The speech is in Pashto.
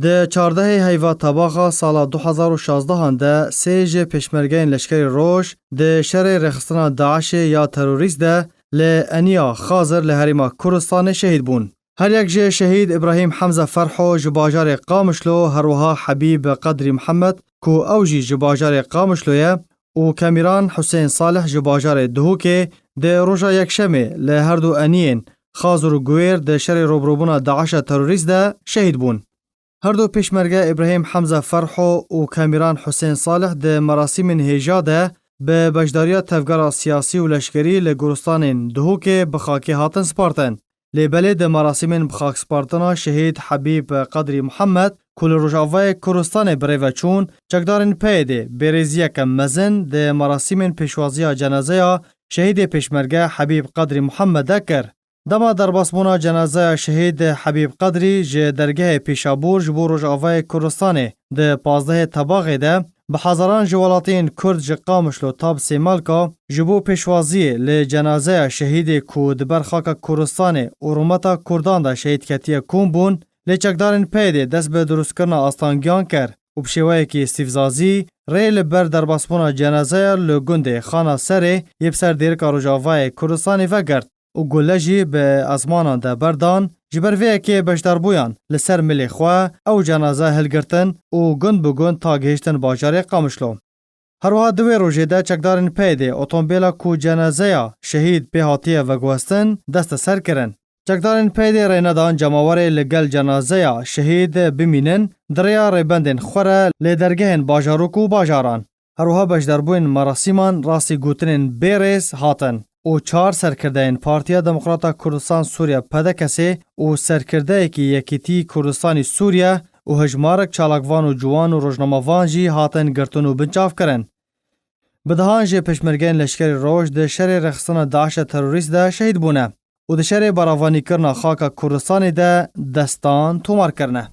ده 14 هیوا تباغا سال 2016 ده سه پشمرگین لشکری روش ده شر رخصتنا داعش یا تروریست ده لانیا خازر لحریما کردستان شهید بون. هر یک جه شهید ابراهیم حمزه فرحو جباجار قامشلو هروها حبیب قدری محمد کو اوجی جباجار قامشلویه و کامیران حسین صالح جباجار دهوکه ده روژا یک شمه لهر دو انین خازر و گویر ده شر روبروبونا داعش تروریست ده شهید بون. هر دو پیشمرگه ابراهیم حمزه فرحو و کامیران حسین صالح ده مراسم هجاده به بجداریا تفگار سیاسی و لشکری لگورستان دهوکه بخاکی هاتن سپارتن. لبله ده مراسم بخاک سپارتنا شهید حبیب قدری محمد کل روژاوای کردستان بریوچون چکدارن پیده بریزیه که مزن ده مراسم پیشوازی جنازه شهید پیشمرگه حبیب قدری محمد دکر. دما در باسمونا جنازه شهید حبیب قدری جه درگه پیشابور جبو روژاوای کردستان ده 15 تباغه ده به هزاران جوالاتین کرد جقامشلو تاب سیمالکا جبو پیشوازی لجنازه شهید کود برخاک کردستان ارومتا کردان ده شهید کتیه کون بون لچکدارن پیده دست به درست کرنا آستانگیان کر و بشوه که استفزازی ریل بر در باسمونا جنازه لگنده خانا سره یبسر دیرکا روژاوای کردستان وگرد و گلجی به ازمانان ده بردان جبرویه که بشدار بویان لسر ملی خواه او جنازه هلگرتن و گند بگند تا گهشتن باجار قامشلو. هروها دوی روژه ده چکدارن پیده اتومبیلا کو جنازه شهید پیهاتیه و گوستن دست سر کرن. چکدارن پیده ریندان جماوار لگل جنازه شهید بمینن دریا ریبندن خوره لدرگهن باجاروکو باجاران. هروها بشدار بوین مراسیمان راسی گوتنین بیریز هاتن. او 4 سرکردهین پارتیا دموکراتا کردستان سوریا پدکسی او سرکرده که یکیتی کردستانی سوریا و هجمارک چالاکوان و جوان و روزنامه‌وان جی هاتن گرتون و بنچاف کرن. بدهان جه پشمرگین لشکری روش ده شر رخصتنا داعش تروریست ده شهید بونه و ده شر براوانی کرنا خاک کردستان ده دستان تومار کرنه.